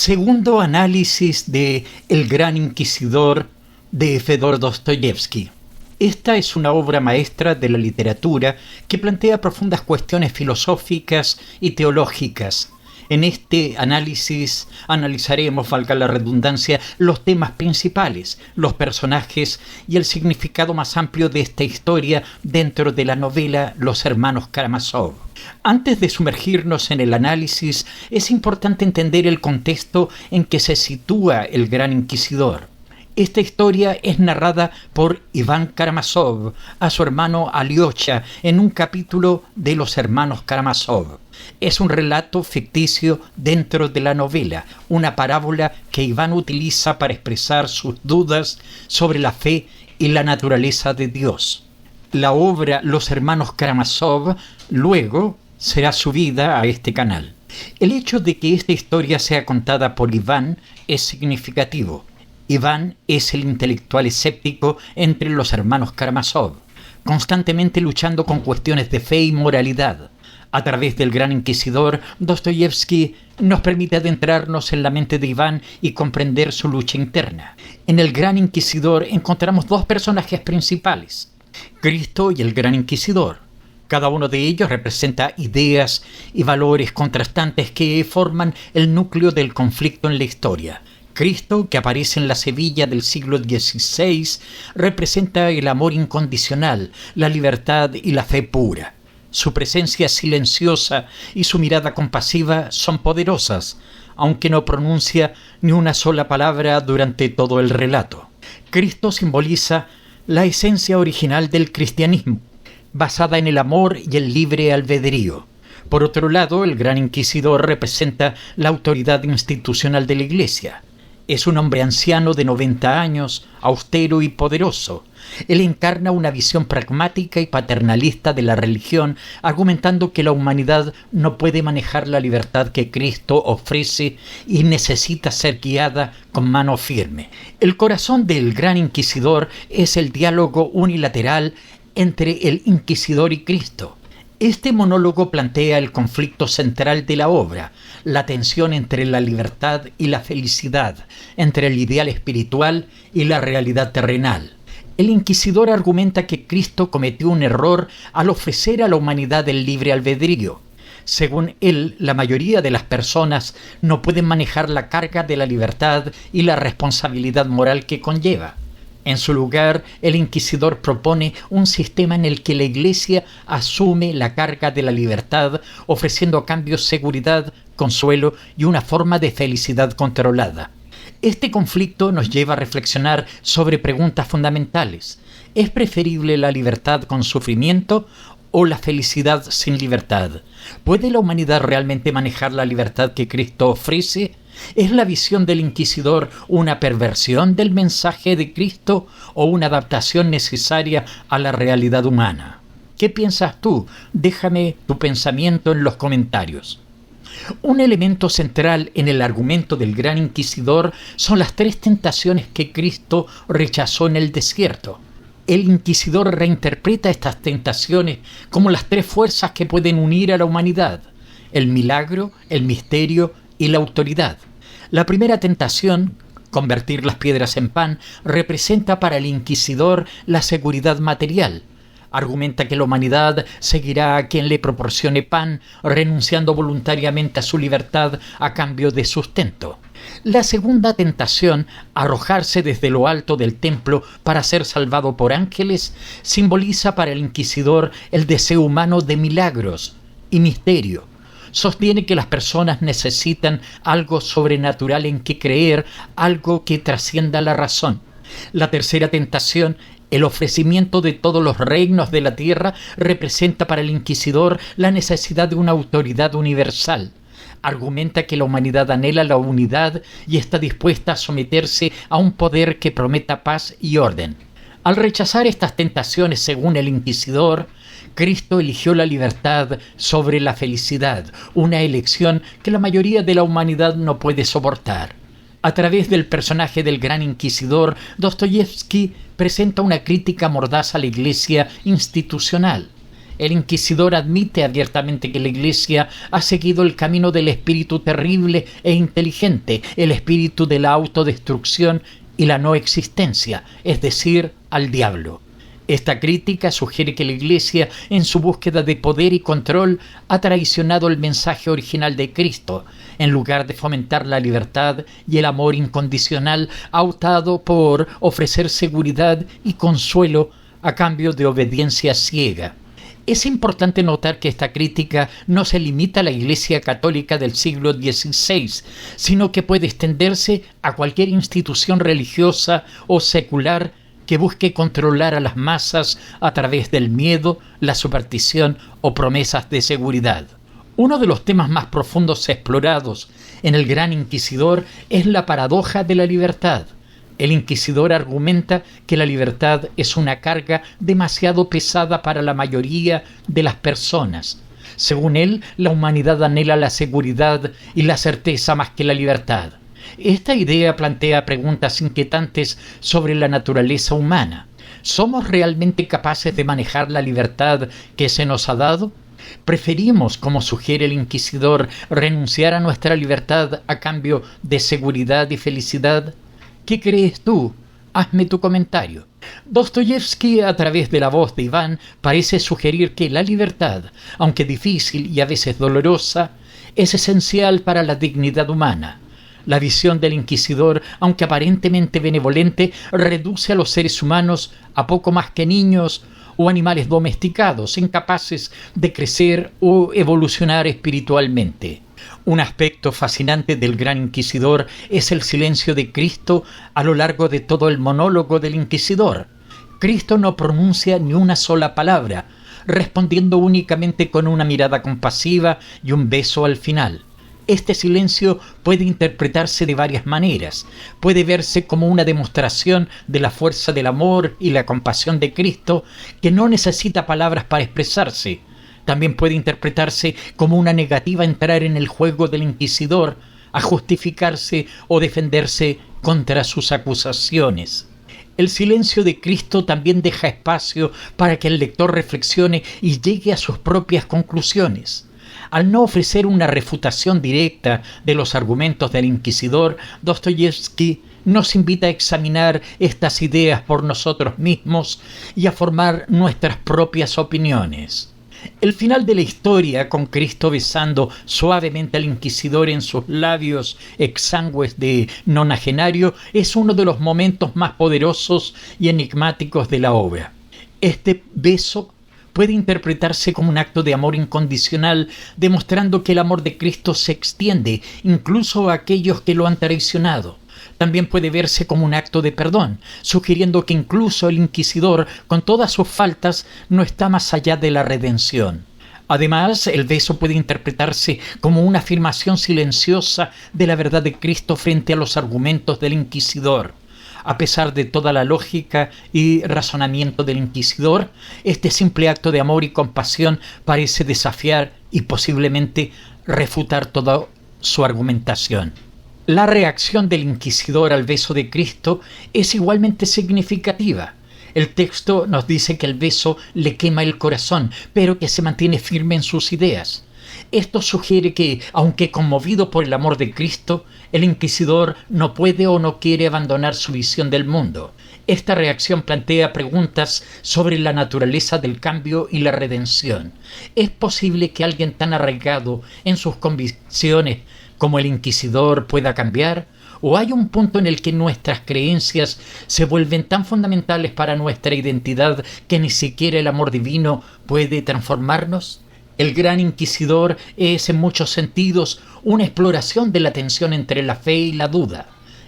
Segundo análisis de El Gran Inquisidor de Fedor Dostoyevsky. Esta es una obra maestra de la literatura que plantea profundas cuestiones filosóficas y teológicas. En este análisis analizaremos, valga la redundancia, los temas principales, los personajes y el significado más amplio de esta historia dentro de la novela Los Hermanos Karamazov. Antes de sumergirnos en el análisis, es importante entender el contexto en que se sitúa el Gran Inquisidor. Esta historia es narrada por Iván Karamazov a su hermano Alyosha en un capítulo de Los Hermanos Karamazov. Es un relato ficticio dentro de la novela, una parábola que Iván utiliza para expresar sus dudas sobre la fe y la naturaleza de Dios. La obra Los Hermanos Karamazov luego será subida a este canal. El hecho de que esta historia sea contada por Iván es significativo. Iván es el intelectual escéptico entre los hermanos Karamazov, constantemente luchando con cuestiones de fe y moralidad. A través del Gran Inquisidor, Dostoyevsky nos permite adentrarnos en la mente de Iván y comprender su lucha interna. En el Gran Inquisidor encontramos dos personajes principales, Cristo y el Gran Inquisidor. Cada uno de ellos representa ideas y valores contrastantes que forman el núcleo del conflicto en la historia. Cristo, que aparece en la Sevilla del siglo XVI, representa el amor incondicional, la libertad y la fe pura. Su presencia silenciosa y su mirada compasiva son poderosas, aunque no pronuncia ni una sola palabra durante todo el relato. Cristo simboliza la esencia original del cristianismo, basada en el amor y el libre albedrío. Por otro lado, el Gran Inquisidor representa la autoridad institucional de la Iglesia. Es un hombre anciano de 90 años, austero y poderoso. Él encarna una visión pragmática y paternalista de la religión, argumentando que la humanidad no puede manejar la libertad que Cristo ofrece y necesita ser guiada con mano firme. El corazón del Gran Inquisidor es el diálogo unilateral entre el Inquisidor y Cristo. Este monólogo plantea el conflicto central de la obra, la tensión entre la libertad y la felicidad, entre el ideal espiritual y la realidad terrenal. El inquisidor argumenta que Cristo cometió un error al ofrecer a la humanidad el libre albedrío. Según él, la mayoría de las personas no pueden manejar la carga de la libertad y la responsabilidad moral que conlleva. En su lugar, el inquisidor propone un sistema en el que la Iglesia asume la carga de la libertad, ofreciendo a cambio seguridad, consuelo y una forma de felicidad controlada. Este conflicto nos lleva a reflexionar sobre preguntas fundamentales. ¿Es preferible la libertad con sufrimiento o la felicidad sin libertad? ¿Puede la humanidad realmente manejar la libertad que Cristo ofrece? ¿Es la visión del inquisidor una perversión del mensaje de Cristo o una adaptación necesaria a la realidad humana? ¿Qué piensas tú? Déjame tu pensamiento en los comentarios. Un elemento central en el argumento del Gran Inquisidor son las tres tentaciones que Cristo rechazó en el desierto. El inquisidor reinterpreta estas tentaciones como las tres fuerzas que pueden unir a la humanidad: el milagro, el misterio y la autoridad. La primera tentación, convertir las piedras en pan, representa para el inquisidor la seguridad material. Argumenta que la humanidad seguirá a quien le proporcione pan, renunciando voluntariamente a su libertad a cambio de sustento. La segunda tentación, arrojarse desde lo alto del templo para ser salvado por ángeles, simboliza para el inquisidor el deseo humano de milagros y misterio. Sostiene que las personas necesitan algo sobrenatural en que creer, algo que trascienda la razón. La tercera tentación, el ofrecimiento de todos los reinos de la tierra, representa para el inquisidor la necesidad de una autoridad universal. Argumenta que la humanidad anhela la unidad y está dispuesta a someterse a un poder que prometa paz y orden. Al rechazar estas tentaciones, según el inquisidor, Cristo eligió la libertad sobre la felicidad, una elección que la mayoría de la humanidad no puede soportar. A través del personaje del Gran Inquisidor, Dostoyevsky presenta una crítica mordaz a la Iglesia institucional. El inquisidor admite abiertamente que la Iglesia ha seguido el camino del espíritu terrible e inteligente, el espíritu de la autodestrucción y la no existencia, es decir, al diablo. Esta crítica sugiere que la Iglesia, en su búsqueda de poder y control, ha traicionado el mensaje original de Cristo. En lugar de fomentar la libertad y el amor incondicional, ha optado por ofrecer seguridad y consuelo a cambio de obediencia ciega. Es importante notar que esta crítica no se limita a la Iglesia Católica del siglo XVI, sino que puede extenderse a cualquier institución religiosa o secular que busque controlar a las masas a través del miedo, la superstición o promesas de seguridad. Uno de los temas más profundos explorados en el Gran Inquisidor es la paradoja de la libertad. El inquisidor argumenta que la libertad es una carga demasiado pesada para la mayoría de las personas. Según él, la humanidad anhela la seguridad y la certeza más que la libertad. Esta idea plantea preguntas inquietantes sobre la naturaleza humana. ¿Somos realmente capaces de manejar la libertad que se nos ha dado? ¿Preferimos, como sugiere el inquisidor, renunciar a nuestra libertad a cambio de seguridad y felicidad? ¿Qué crees tú? Hazme tu comentario. Dostoyevsky, a través de la voz de Iván, parece sugerir que la libertad, aunque difícil y a veces dolorosa, es esencial para la dignidad humana. La visión del inquisidor, aunque aparentemente benevolente, reduce a los seres humanos a poco más que niños o animales domesticados, incapaces de crecer o evolucionar espiritualmente. Un aspecto fascinante del Gran Inquisidor es el silencio de Cristo a lo largo de todo el monólogo del Inquisidor. Cristo no pronuncia ni una sola palabra, respondiendo únicamente con una mirada compasiva y un beso al final. Este silencio puede interpretarse de varias maneras. Puede verse como una demostración de la fuerza del amor y la compasión de Cristo, que no necesita palabras para expresarse. También puede interpretarse como una negativa a entrar en el juego del inquisidor, a justificarse o defenderse contra sus acusaciones. El silencio de Cristo también deja espacio para que el lector reflexione y llegue a sus propias conclusiones. Al no ofrecer una refutación directa de los argumentos del inquisidor, Dostoyevsky nos invita a examinar estas ideas por nosotros mismos y a formar nuestras propias opiniones. El final de la historia, con Cristo besando suavemente al inquisidor en sus labios exangües de nonagenario, es uno de los momentos más poderosos y enigmáticos de la obra. Este beso puede interpretarse como un acto de amor incondicional, demostrando que el amor de Cristo se extiende incluso a aquellos que lo han traicionado. También puede verse como un acto de perdón, sugiriendo que incluso el inquisidor, con todas sus faltas, no está más allá de la redención. Además, el beso puede interpretarse como una afirmación silenciosa de la verdad de Cristo frente a los argumentos del inquisidor. A pesar de toda la lógica y razonamiento del inquisidor, este simple acto de amor y compasión parece desafiar y posiblemente refutar toda su argumentación. La reacción del inquisidor al beso de Cristo es igualmente significativa. El texto nos dice que el beso le quema el corazón, pero que se mantiene firme en sus ideas. Esto sugiere que, aunque conmovido por el amor de Cristo, el inquisidor no puede o no quiere abandonar su visión del mundo. Esta reacción plantea preguntas sobre la naturaleza del cambio y la redención. ¿Es posible que alguien tan arraigado en sus convicciones como el inquisidor pueda cambiar? ¿O hay un punto en el que nuestras creencias se vuelven tan fundamentales para nuestra identidad que ni siquiera el amor divino puede transformarnos? El Gran Inquisidor es en muchos sentidos una exploración de la tensión entre la fe y la duda.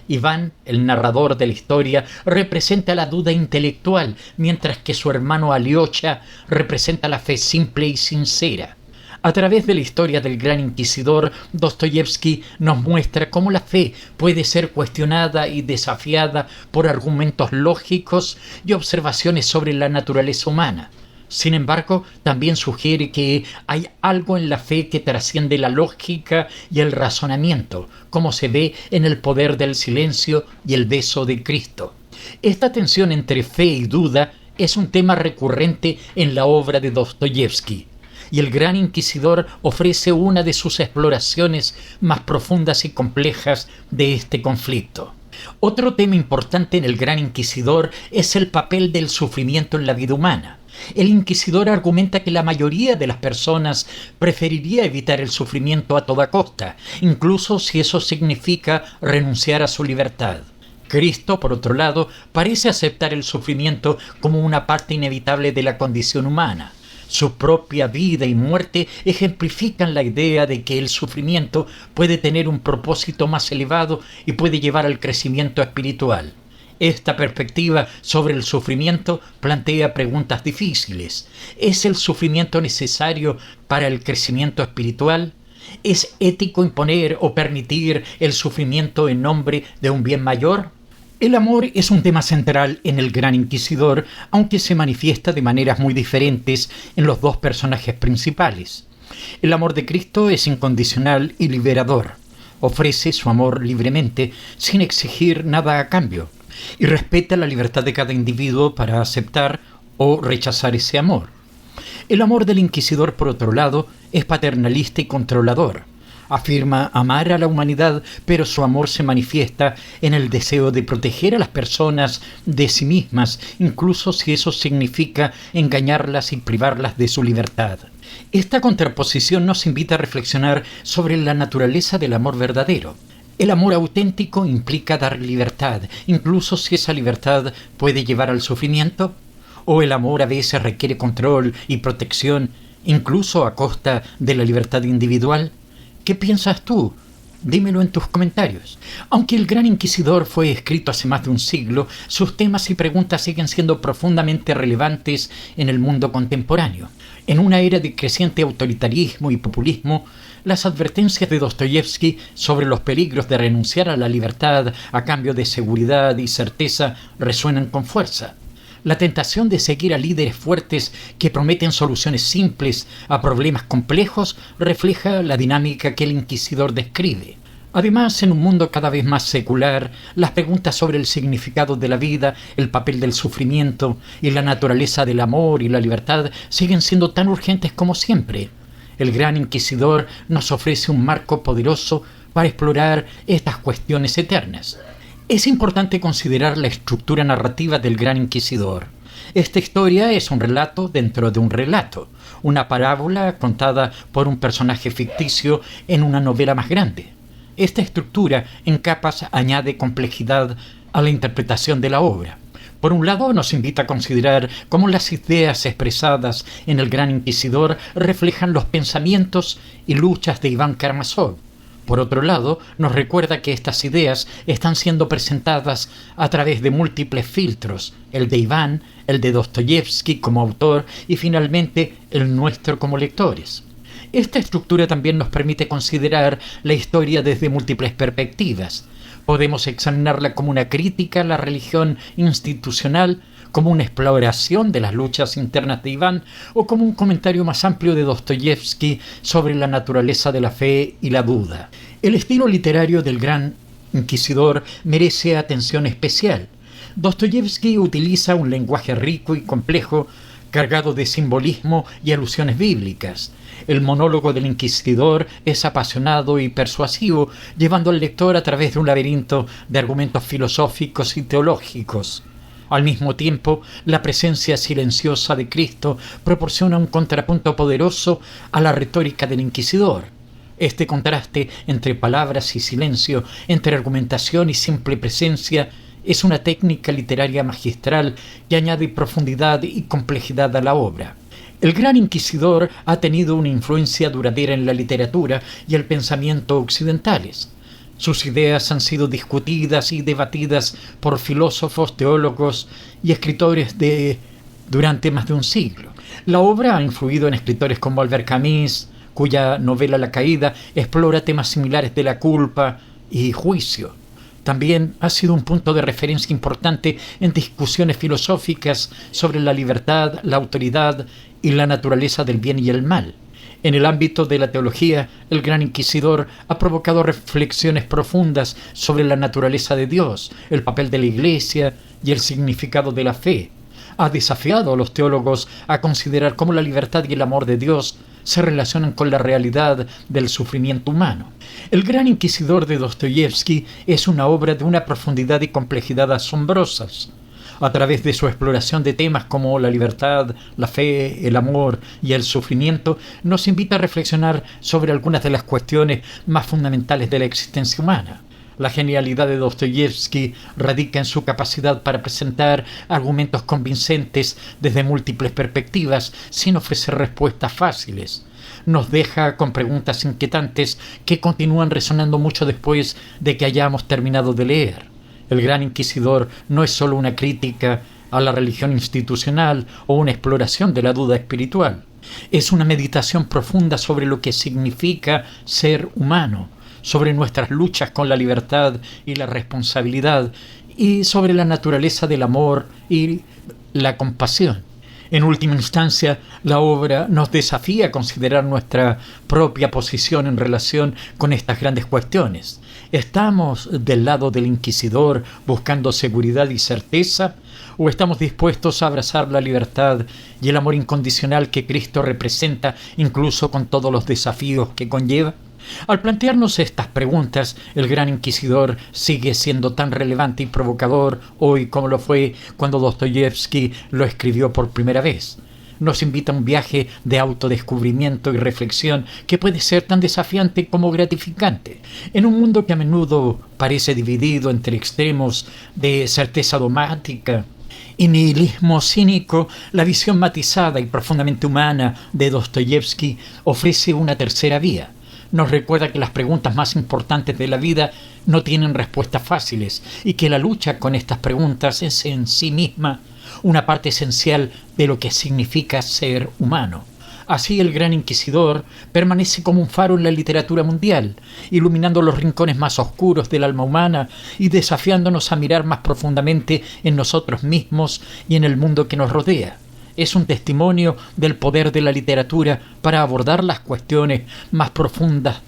Iván, el narrador de la historia, representa la duda intelectual, mientras que su hermano Alyosha representa la fe simple y sincera. A través de la historia del Gran Inquisidor, Dostoyevsky nos muestra cómo la fe puede ser cuestionada y desafiada por argumentos lógicos y observaciones sobre la naturaleza humana. Sin embargo, también sugiere que hay algo en la fe que trasciende la lógica y el razonamiento, como se ve en el poder del silencio y el beso de Cristo. Esta tensión entre fe y duda es un tema recurrente en la obra de Dostoyevski, y el Gran Inquisidor ofrece una de sus exploraciones más profundas y complejas de este conflicto. Otro tema importante en el Gran Inquisidor es el papel del sufrimiento en la vida humana. El inquisidor argumenta que la mayoría de las personas preferiría evitar el sufrimiento a toda costa, incluso si eso significa renunciar a su libertad. Cristo, por otro lado, parece aceptar el sufrimiento como una parte inevitable de la condición humana. Su propia vida y muerte ejemplifican la idea de que el sufrimiento puede tener un propósito más elevado y puede llevar al crecimiento espiritual. Esta perspectiva sobre el sufrimiento plantea preguntas difíciles. ¿Es el sufrimiento necesario para el crecimiento espiritual? ¿Es ético imponer o permitir el sufrimiento en nombre de un bien mayor? El amor es un tema central en el Gran Inquisidor, aunque se manifiesta de maneras muy diferentes en los dos personajes principales. El amor de Cristo es incondicional y liberador. Ofrece su amor libremente, sin exigir nada a cambio, y respeta la libertad de cada individuo para aceptar o rechazar ese amor. El amor del inquisidor, por otro lado, es paternalista y controlador. Afirma amar a la humanidad, pero su amor se manifiesta en el deseo de proteger a las personas de sí mismas, incluso si eso significa engañarlas y privarlas de su libertad. Esta contraposición nos invita a reflexionar sobre la naturaleza del amor verdadero. El amor auténtico implica dar libertad, incluso si esa libertad puede llevar al sufrimiento. ¿O el amor a veces requiere control y protección, incluso a costa de la libertad individual? ¿Qué piensas tú? Dímelo en tus comentarios. Aunque el Gran Inquisidor fue escrito hace más de un siglo, sus temas y preguntas siguen siendo profundamente relevantes en el mundo contemporáneo. En una era de creciente autoritarismo y populismo, las advertencias de Dostoyevski sobre los peligros de renunciar a la libertad a cambio de seguridad y certeza resuenan con fuerza. La tentación de seguir a líderes fuertes que prometen soluciones simples a problemas complejos refleja la dinámica que el inquisidor describe. Además, en un mundo cada vez más secular, las preguntas sobre el significado de la vida, el papel del sufrimiento y la naturaleza del amor y la libertad siguen siendo tan urgentes como siempre. El Gran Inquisidor nos ofrece un marco poderoso para explorar estas cuestiones eternas. Es importante considerar la estructura narrativa del Gran Inquisidor. Esta historia es un relato dentro de un relato, una parábola contada por un personaje ficticio en una novela más grande. Esta estructura en capas añade complejidad a la interpretación de la obra. Por un lado, nos invita a considerar cómo las ideas expresadas en el Gran Inquisidor reflejan los pensamientos y luchas de Iván Karamazov. Por otro lado, nos recuerda que estas ideas están siendo presentadas a través de múltiples filtros, el de Iván, el de Dostoyevski como autor y finalmente el nuestro como lectores. Esta estructura también nos permite considerar la historia desde múltiples perspectivas. Podemos examinarla como una crítica a la religión institucional, como una exploración de las luchas internas de Iván o como un comentario más amplio de Dostoyevski sobre la naturaleza de la fe y la duda. El estilo literario del Gran Inquisidor merece atención especial. Dostoyevski utiliza un lenguaje rico y complejo, cargado de simbolismo y alusiones bíblicas. El monólogo del inquisidor es apasionado y persuasivo, llevando al lector a través de un laberinto de argumentos filosóficos y teológicos. Al mismo tiempo, la presencia silenciosa de Cristo proporciona un contrapunto poderoso a la retórica del inquisidor. Este contraste entre palabras y silencio, entre argumentación y simple presencia, es una técnica literaria magistral que añade profundidad y complejidad a la obra. El Gran Inquisidor ha tenido una influencia duradera en la literatura y el pensamiento occidentales. Sus ideas han sido discutidas y debatidas por filósofos, teólogos y escritores durante más de un siglo. La obra ha influido en escritores como Albert Camus, cuya novela La Caída explora temas similares de la culpa y juicio. También ha sido un punto de referencia importante en discusiones filosóficas sobre la libertad, la autoridad y la naturaleza del bien y el mal. En el ámbito de la teología, el Gran Inquisidor ha provocado reflexiones profundas sobre la naturaleza de Dios, el papel de la Iglesia y el significado de la fe. ha desafiado a los teólogos a considerar cómo la libertad y el amor de Dios se relacionan con la realidad del sufrimiento humano. El Gran Inquisidor de Dostoyevsky es una obra de una profundidad y complejidad asombrosas. A través de su exploración de temas como la libertad, la fe, el amor y el sufrimiento, nos invita a reflexionar sobre algunas de las cuestiones más fundamentales de la existencia humana. La genialidad de Dostoyevsky radica en su capacidad para presentar argumentos convincentes desde múltiples perspectivas, sin ofrecer respuestas fáciles. Nos deja con preguntas inquietantes que continúan resonando mucho después de que hayamos terminado de leer. El Gran Inquisidor no es solo una crítica a la religión institucional o una exploración de la duda espiritual. Es una meditación profunda sobre lo que significa ser humano, sobre nuestras luchas con la libertad y la responsabilidad, y sobre la naturaleza del amor y la compasión. En última instancia, la obra nos desafía a considerar nuestra propia posición en relación con estas grandes cuestiones. ¿Estamos del lado del inquisidor buscando seguridad y certeza? ¿O estamos dispuestos a abrazar la libertad y el amor incondicional que Cristo representa, incluso con todos los desafíos que conlleva? Al plantearnos estas preguntas, el Gran Inquisidor sigue siendo tan relevante y provocador hoy como lo fue cuando Dostoyevsky lo escribió por primera vez. Nos invita a un viaje de autodescubrimiento y reflexión que puede ser tan desafiante como gratificante. En un mundo que a menudo parece dividido entre extremos de certeza dogmática y nihilismo cínico, la visión matizada y profundamente humana de Dostoyevsky ofrece una tercera vía. Nos recuerda que las preguntas más importantes de la vida no tienen respuestas fáciles y que la lucha con estas preguntas es en sí misma una parte esencial de lo que significa ser humano. Así el Gran Inquisidor permanece como un faro en la literatura mundial, iluminando los rincones más oscuros del alma humana y desafiándonos a mirar más profundamente en nosotros mismos y en el mundo que nos rodea. Es un testimonio del poder de la literatura para abordar las cuestiones más profundas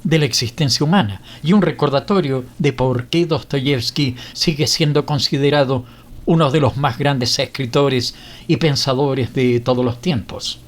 de la existencia humana y un recordatorio de por qué Dostoyevsky sigue siendo considerado uno de los más grandes escritores y pensadores de todos los tiempos.